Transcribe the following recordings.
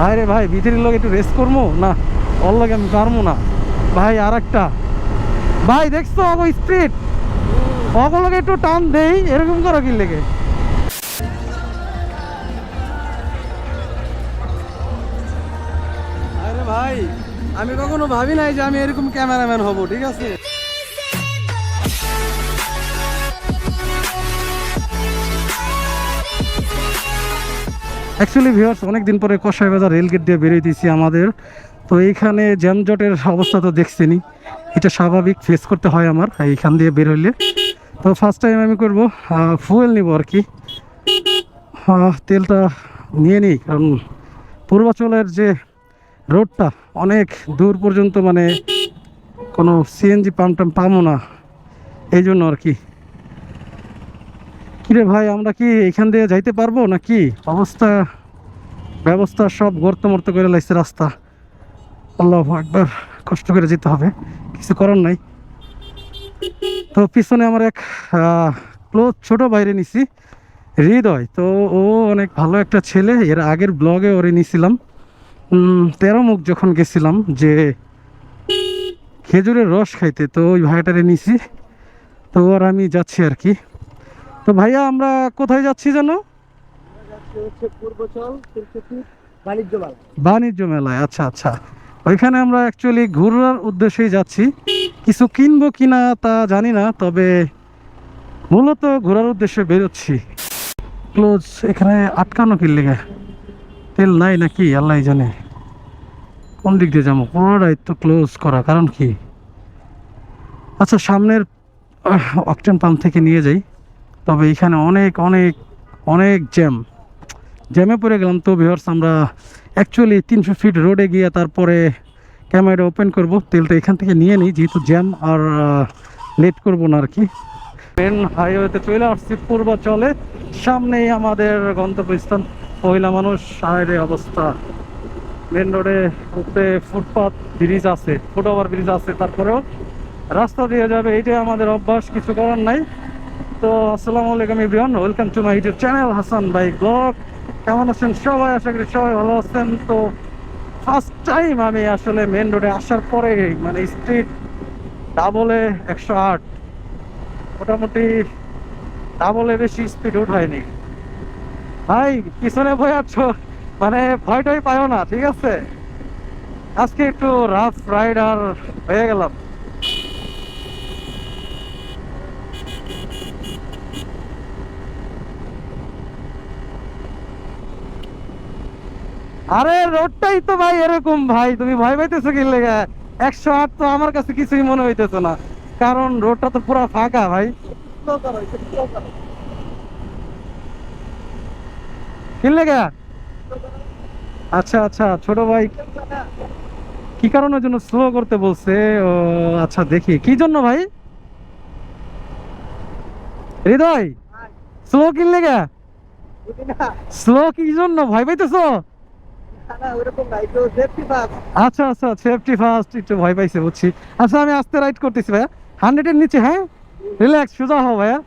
ভাই রে ভাই, ভিতরের লোক একটু রেস্ট করবো না, ওর লাগে আমি পারবো না ভাই। আর একটা ভাই দেখছো অগো স্পিড, ওগুলোকে একটু টান দেই, এরকম করো কি লেগে। আরে ভাই, আমি কখনো ভাবি নাই যে আমি এরকম ক্যামেরাম্যান হব, ঠিক আছে। অ্যাকচুয়ালি ভিউয়ার্স, অনেকদিন পরে কসাইবাজার রেলগেট দিয়ে বেরিয়ে দিয়েছি আমাদের। তো এইখানে জ্যামজটের অবস্থা তো দেখছেনি, এটা স্বাভাবিক, ফেস করতে হয় আমার এইখান দিয়ে বেরোলে। তো ফার্স্ট টাইম আমি করবো ফুয়েল নিব আর কি। তেলটা নিয়ে নিই, কারণ পূর্বাচলের যে রোডটা অনেক দূর পর্যন্ত, মানে কোনো সিএনজি পাম্প টাম্প পাবো না, এই জন্য আর কি। কিরে ভাই, আমরা কি এখান দিয়ে যাইতে পারবো নাকি? অবস্থা ব্যবস্থা সব গর্ত মর্ত করে লাগছে রাস্তা। আল্লাহু আকবার, কষ্ট করে যেতে হবে, কিছু করার নাই। তো পিছনে আমার এক ক্লোজ ছোট বাইরে নিছি, হৃদয়। তো ও অনেক ভালো একটা ছেলে, এর আগের ব্লগে ওরে নিছিলাম 13 মুখ যখন গেছিলাম যে খেজুরের রস খাইতে, তো ওই ভাইটারে নিছি। তো আর আমি যাচ্ছি আর কি। তো ভাইয়া, আমরা কোথায় যাচ্ছি জানো? বাণিজ্য মেলায়। আচ্ছা আচ্ছা, ওইখানে আমরা অ্যাকচুয়ালি ঘোরার উদ্দেশ্যেই যাচ্ছি। কিছু কিনবো কিনা তা জানি না, তবে মূলত ঘোরার উদ্দেশ্যে বেরোচ্ছি। ক্লোজ, এখানে আটকানো কি লেগে? তেল নাই নাকি আল্লাহ জানে। কোন দিক দিয়ে যাবো? পুরোটাই তো ক্লোজ করা, কারণ কি? আচ্ছা, সামনের অকটেন পাম্প থেকে নিয়ে যাই। তবে এখানে অনেক অনেক অনেক জ্যামে পড়ে গেলাম। তো ভিউয়ার্স, আমরা অ্যাকচুয়ালি 300 ফিট রোডে গিয়ে তারপরে ক্যামেরাটা ওপেন করব। তেলটা এখান থেকে নিয়ে নিই, যেহেতু জ্যাম, আর লেট করবো না আর কি। মেন হাইওয়েতে চলে আসছি পূর্বাচলে, সামনেই আমাদের গন্তব্যস্থান। মহিলা মানুষ, সাইডে অবস্থা। মেন রোডে উপরে ফুটপাথ ব্রিজ আছে, ফুটওভার ব্রিজ আছে, তারপরেও রাস্তা দিয়ে যাবে, এইটাই আমাদের অভ্যাস, কিছু করার নাই। তো আসসালামু আলাইকুম everyone, welcome to my YouTube channel Hasan bike blog. কেমন আছেন সবাই? আশা করি সবাই ভালো আছেন। তো ফার্স্ট টাইম আমি আসলে মেন রোডে আসার পরে, মানে স্পিড ডাবলে 108, মোটামুটি ডাবলে বেশি স্পিড উঠায়নি। ভাই পিছনে ভয় আছো, মানে ভয়টাই পাইও না, ঠিক আছে। আজকে একটু রাফ রাইডার হয়ে গেলাম। আরে রোডটাই তো ভাই এরকম, ভাই তুমি ভয় পাইতেছো কি লেগে? 108 তো আমার কাছে কিছুই মনে হইতেছে না, কারণ রোডটা তো পুরো ফাঁকা ভাই। কি লেগে? আচ্ছা আচ্ছা, ছোট ভাই কি কারণের জন্য স্লো করতে বলছে? ও আচ্ছা, দেখি কি জন্য ভাই। হৃদয়, স্লো কি লেগে? স্লো কি জন্য, ভয় পাইতেছো? আচ্ছা আচ্ছা, সেফটি ফার্স্ট, একটু ভয় পাইছে বুঝছি। আচ্ছা, আমি আস্তে রাইড করতেছি ভাইয়া, 100-এর নিচে। হ্যাঁ, রিল্যাক্স, সোজা হও ভাইয়া,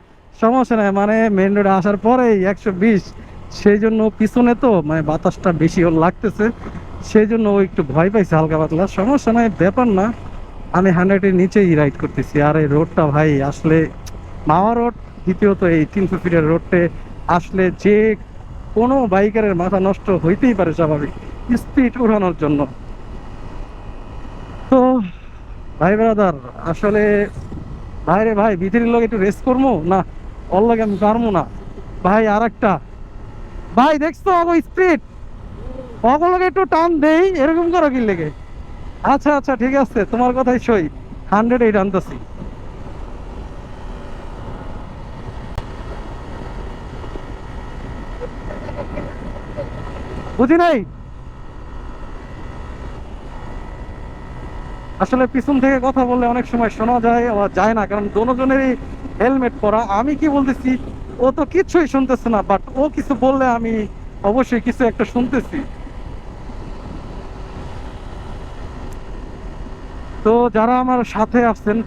সমস্যা নাই। মানে মেন রোডে আসার পরেই 120, সেই জন্য পিছনে তো মানে বাতাসটা বেশি ওর লাগতেছে, সেই জন্য ও একটু ভয় পাইছে হালকা পাতলা। সমস্যা নাই, ব্যাপার না, আমি 100-এর নিচেই রাইড করতেছি। আর এই রোডটা ভাই আসলে মাওয়া রোড, দ্বিতীয়ত এই 300 ফিটের রোডে আসলে যে কোনো বাইকারের মাথা নষ্ট হইতেই পারে স্বাভাবিক, স্পিড উঠানোর জন্য। তো ভাই ব্রাদার, আসলে ভাই রে ভাই, ভিতরের লোক একটু রেস্ট করবো না, ওর লাগে আমি পারবো না ভাই। আর একটা ভাই দেখছো অগো স্পিড, ওগুলোকে একটু টান দেই, এরকম করো কি লেগে। আচ্ছা আচ্ছা, ঠিক আছে, তোমার কথাই সই, 100-এই টানতেছি। বুঝি নাই, আসলে পিছন থেকে কথা বললে অনেক সময় শোনা যায় আবার যায় না, কারণ দুজনেরই হেলমেট পরা। আমি কি বলতেছি ও তো কিছুই শুনতেছে না, বাট ও কিছু বললে আমি অবশ্যই কিছু একটা শুনতেছি। তো যারা আমার সাথে আছেন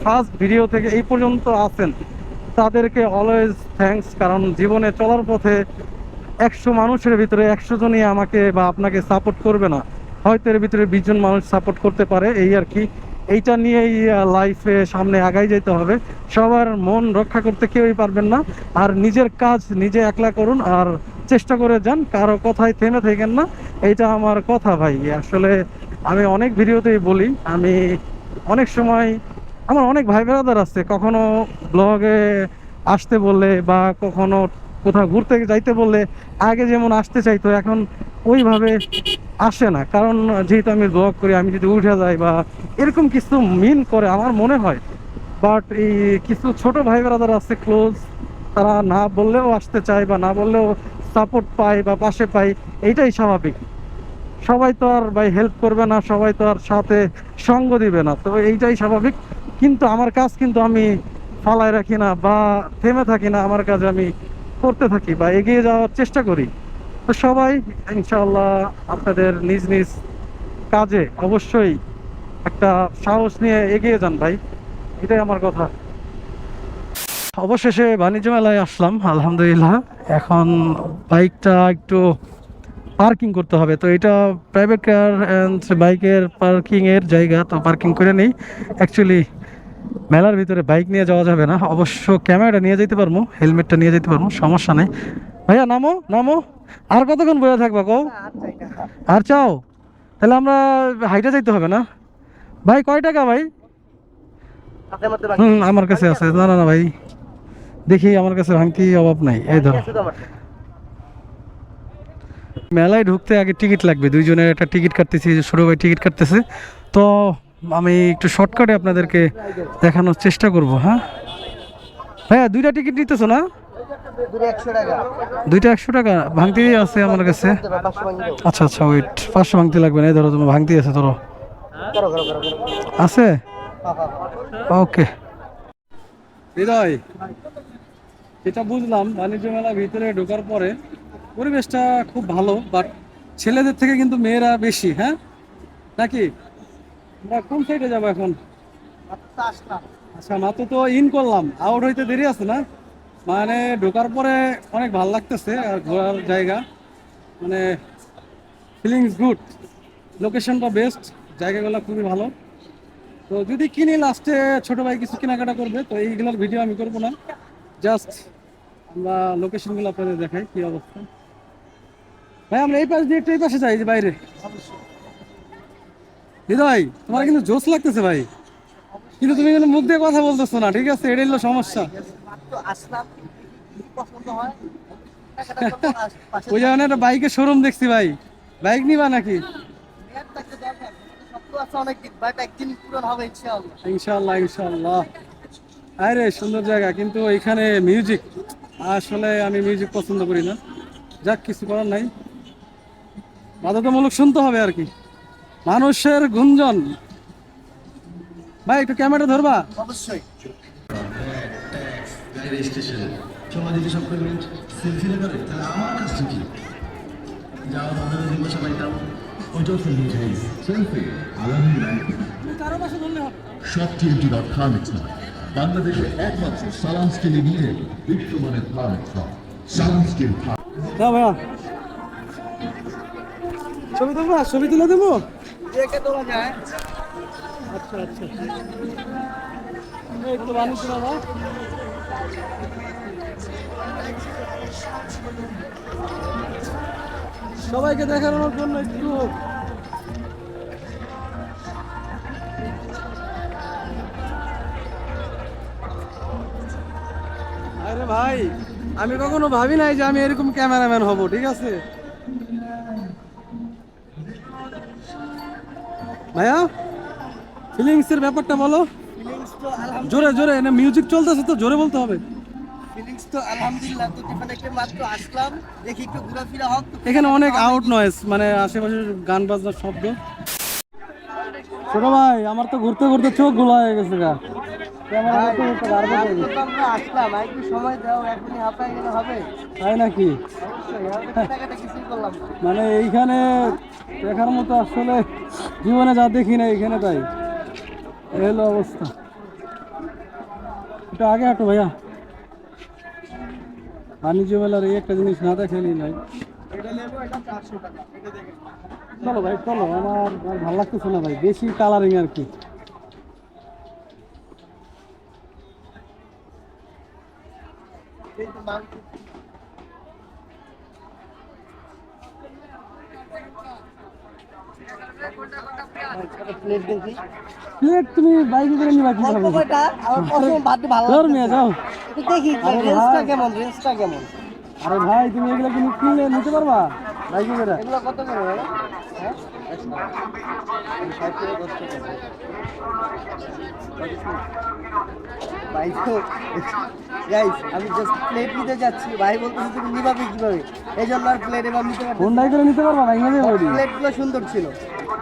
ফার্স্ট ভিডিও থেকে এই পর্যন্ত আছেন, তাদেরকে অলওয়েজ থ্যাঙ্কস, কারণ জীবনে চলার পথে 100 মানুষের ভিতরে 100 জনই আমাকে বা আপনাকে সাপোর্ট করবে না, হয়তো এর ভিতরে 20 জন মানুষ সাপোর্ট করতে পারে, এই আর কি। এইটা নিয়েই লাইফে সামনে আগাই যেতে হবে। সবার মন রক্ষা করতে কেউই পারবেন না। আর নিজের কাজ নিজে একলা করুন আর চেষ্টা করে যান, কারো কথায় থেমে থাকেন না। এইটা আমার কথা ভাই। আসলে আমি অনেক ভিডিওতেই বলি, আমি অনেক সময় আমার অনেক ভাই ব্রাদার আছে, কখনো ব্লগে আসতে বললে বা কখনো কোথাও ঘুরতে যাইতে বললে আগে যেমন আসতে চাইতো এখন ওইভাবে আসে না। কারণ যেহেতু আমি ব্লগ করি, আমি যদি উঠে যাই বা এরকম কিছু মিন করে আমার মনে হয়। বাট এই কিছু ছোট ভাই ব্রাদার আছে ক্লোজ, তারা না বললেও আসতে চায় বা না বললেও সাপোর্ট পায় বা পাশে পায়, এইটাই স্বাভাবিক। সবাই তো আর ভাই হেল্প করবে না, সবাই তো আর সাথে সঙ্গ দিবে না, তো এইটাই স্বাভাবিক। কিন্তু আমার কাজ কিন্তু আমি ফালায় রাখি না বা থেমে থাকি না, আমার কাজ আমি করতে থাকি বা এগিয়ে যাওয়ার চেষ্টা করি। তো সবাই ইনশাআল্লাহ আপনাদের নিজ নিজ কাজে অবশ্যই একটা সাহস নিয়ে এগিয়ে যান ভাই, এটাই আমার কথা। অবশেষে বাণিজ্য মেলায় আসলাম আলহামদুলিল্লাহ। এখন বাইকটা একটু পার্কিং করতে হবে, তো এটা প্রাইভেট কার অ্যান্ড বাইকের পার্কিং এর জায়গা, তো পার্কিং করে নেই। অ্যাকচুয়ালি মেলার ভিতরে বাইক নিয়ে যাওয়া যাবে না, অবশ্য ক্যামেরাটা নিয়ে যেতে পারবো, হেলমেটটা নিয়ে যেতে পারবো, সমস্যা নেই। ভাইয়া নামো নামো, আর কতক্ষণ বসে থাকবা কও? আর চাও? তাহলে আমরা হাইটা যাইতে হবে না ভাই। কয় টাকা ভাই? আমার কাছে আছে। না না না ভাই, দেখি আমার কাছে ভাঙতি অভাব নাই। এই ধরো, মেলায় ঢুকতে আগে টিকিট লাগবে, দুইজনের একটা টিকিট কাটতেছি, ছোট ভাই টিকিট কাটতেছে। তো আমি একটু শর্টকাটে আপনাদেরকে দেখানোর চেষ্টা করব। হ্যাঁ ভাইয়া, দুইটা টিকিট নিতেছো না? দুইটা 100 টাকা ভাঙতি আছে আমার কাছে। আচ্ছা আচ্ছা, ওয়েট, 500 ভাঙতি লাগবে না। এই ধরো তোমার ভাঙতি আছে, ধরো আছে। ওকে হৃদয়, যেটা বুঝলাম বাণিজ্য মেলা ভিতরে ঢোকার পরে পরিবেশটা খুব ভালো, বাট ছেলেদের থেকে কিন্তু মেয়েরা বেশি। হ্যাঁ নাকি? আমরা কোন সাইডে যাবো এখন? আচ্ছা, মাত্র তো ইন করলাম, আউট হইতে দেরি আছে না? মানে ঢোকার পরে অনেক ভালো লাগতেছে, আর ঘোরার জায়গা মানে ফিলিংস গুড, লোকেশনটা বেস্ট, জায়গাগুলো খুবই ভালো। তো যদি কিনি লাস্টে ছোট ভাই কিছু কেনাকাটা করবে, তো এইগুলোর ভিডিও আমি করবো না, জাস্ট আমরা লোকেশনগুলো আপনাদের দেখাই কি অবস্থা। ভাই আমরা এই পাশ দিয়ে একটু এই পাশে যাই, যে বাইরে। হৃদয়, তোমার কিন্তু জোশ লাগতেছে ভাই, কিন্তু তুমি কিন্তু মুখ দিয়ে কথা বলতেছো না, ঠিক আছে? এটাই হলো সমস্যা। ওই জায়গায় একটা বাইকের শোরুম দেখছি ভাই, বাইক নিবা নাকি? ইনশাল্লাহ ইনশাল্লাহ। আরে সুন্দর জায়গা, কিন্তু এখানে মিউজিক, আসলে আমি মিউজিক পছন্দ করি না, যাক কিছু করার নাই, বাধ্যতামূলক শুনতে হবে আর কি, মানুষের গুঞ্জন। ভাই একটু ক্যামেরা ধরবা? অবশ্যই। বাংলাদেশের একমাত্র সালাম স্টিল নিয়ে বিশ্বমানের সালাম স্টিল। না ভাইয়া, ছবি তুলবো, ছবি তুলে দেবো। আচ্ছা আচ্ছা, এই তো বানিয়েছি বাবা। সবাইকে দেখানোর জন্য একটু আরে ভাই, আমি কখনো ভাবি নাই যে আমি এরকম ক্যামেরাম্যান হব, ঠিক আছে ভাইয়া? ফিলিংস এর ব্যাপারটা বলো। জোরে জোরে, না মিউজিক চলতেছে তো, জোরে বলতে হবে। ফিলিংস তো আলহামদুলিল্লাহ, তো এখানে মাত্র আসলাম, দেখি একটু ঘোরাফেরা হোক। এখানে অনেক আউট নয়েজ, মানে আশেপাশের গান বাজনার শব্দ। ছোট ভাই, আমার তো ঘুরতে ঘুরতে চোখ গোলা হয়ে গেছে গা, তাই নাকি? মানে এইখানে দেখার মতো আসলে জীবনে যা দেখি না এইখানে, তাই এই হলো অবস্থা। একটু আগে হাঁটো ভাইয়া। বাণিজ্য মেলার এই একটা জিনিস না দেখালেই নাই। চলো ভাই চলো, আমার আর ভালো লাগতেছে না ভাই, বেশি কালারিং আর কি। প্লেট তুমি বাইকে করে নিবা কি ভাবে? যাও দেখি রেঞ্জটা কেমন, রেঞ্জটা কেমন। আরে ভাই তুমি এগুলো কিনলে নিতে পারবা বাইকে করে? এগুলো কত করে? হ্যাঁ ভাই তো গাইস, আমি জাস্ট প্লেট নিতে যাচ্ছি, ভাই বলতেছে তুমি নিবাবে কিভাবে, এই জন্য আর প্লেট এবার নিতে পারছি। কোন বাইকে করে নিতে পারবা ভাই? প্লেটগুলো সুন্দর ছিল।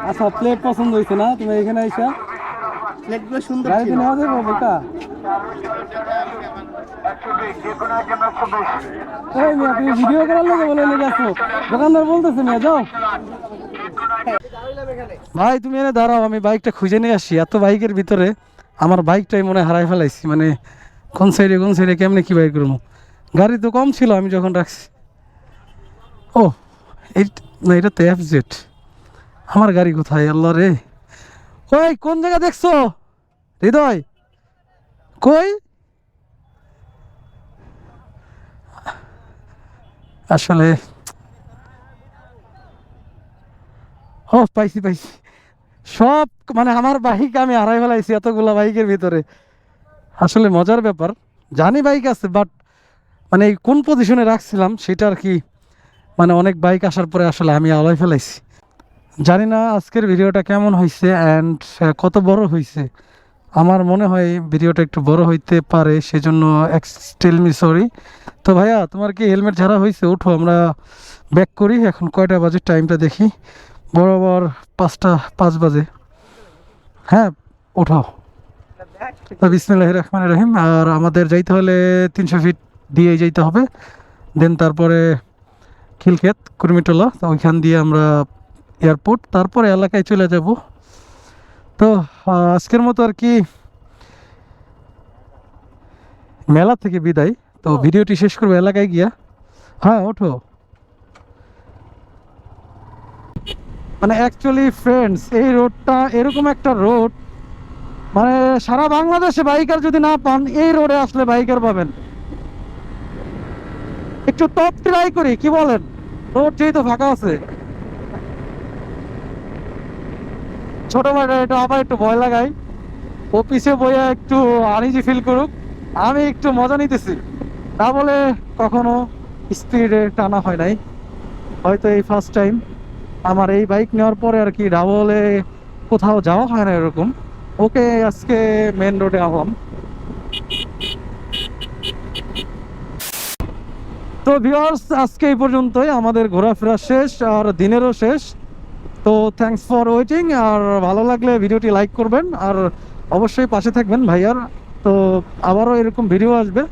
আচ্ছা প্লেট পছন্দ হয়েছে না তুমি এখানে আইসা? প্লেটগুলো সুন্দর গাড়িতে ছিল। নেওয়া যাবে বেটা? এই মিয়া তুমি ভিডিও করার লাগে বলে লেগে আসো, দোকানদার বলতেছে মিয়া যাও। ভাই তুমি এনে দাঁড়াও, আমি বাইকটা খুঁজে নিয়ে আসি। এত বাইকের ভিতরে আমার বাইকটাই মনে হারাই ফেলাইছি, মানে কোন সাইডে কেমনে কি বাইক করবো। গাড়ি তো কম ছিল আমি যখন রাখছি। ও এই না, এটা তো FZ। আমার গাড়ি কোথায় আল্লাহ রে? কই কোন জায়গা দেখছো হৃদয়? কই আসলে? ও পাইছি পাইছি সব, মানে আমার বাইক আমি হারাই ফেলাইছি এতগুলা বাইকের ভিতরে। আসলে মজার ব্যাপার, জানি বাইক আছে বাট মানে কোন পজিশনে রাখছিলাম সেটা আর কি, মানে অনেক বাইক আসার পরে আসলে আমি আলাই ফেলাইছি। জানি না আজকের ভিডিওটা কেমন হয়েছে অ্যান্ড কত বড় হয়েছে। আমার মনে হয় ভিডিওটা একটু বড় হইতে পারে, সেজন্য এক্সট্রিমলি সরি। তো ভাইয়া তোমার কি হেলমেট ঝাড়া হয়েছে? উঠো আমরা ব্যাক করি। এখন কয়টা বাজে টাইমটা দেখি, বরাবর 5:05 বাজে। হ্যাঁ উঠো। তো বিসমিল্লাহির রহমানির রহিম। আর আমাদের যাইতে হলে 300 ফিট দিয়ে যেতে হবে, দেন তারপরে খিলক্ষেত কুর্মিটোলা, তো ওইখান দিয়ে আমরা এয়ারপোর্ট, তারপরে এলাকায় চলে যাব। তো আজকের মতো আর কি মেলা থেকে বিদায়। তো ভিডিওটি শেষ করবো এলাকায় গিয়া। হ্যাঁ ওঠো। মানে অ্যাকচুয়ালি ফ্রেন্ডস, এই রোডটা এরকম একটা রোড, মানে সারা বাংলাদেশে বাইকার যদি না পান, এই রোডে আসলে বাইকার পাবেন। একটু টপ ট্রাই করি, কি বলেন? রোড যেহেতু ফাঁকা আছে, ছোট ভাইটা এটা আবার একটু ভয় লাগাই, ও পিছে বইয়া একটু আনইজি ফিল করুক, আমি একটু মজা নিতেছি। না বলে কখনো স্পিডে টানা হয় নাই, হয়তো এই ফার্স্ট টাইম আমার এই বাইক নেওয়ার পরে আর কি ডাবলে কোথাও যাওয়া হয় না এরকম। ওকে আজকে মেন রোডে আনলাম। তো ভিউয়ার্স আজকে এই পর্যন্তই, আমাদের ঘোরাফেরা শেষ আর দিনেরও শেষ। তো থ্যাঙ্কস ফর ওয়েটিং, আর ভালো লাগলে ভিডিওটি লাইক করবেন আর অবশ্যই পাশে থাকবেন ভাইয়ার। তো আবারও এরকম ভিডিও আসবে।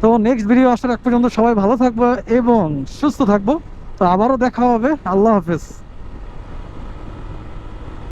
তো নেক্সট ভিডিও আসার এক পর্যন্ত সবাই ভালো থাকবো এবং সুস্থ থাকবো। তো আবারও দেখা হবে। আল্লাহ হাফেজ।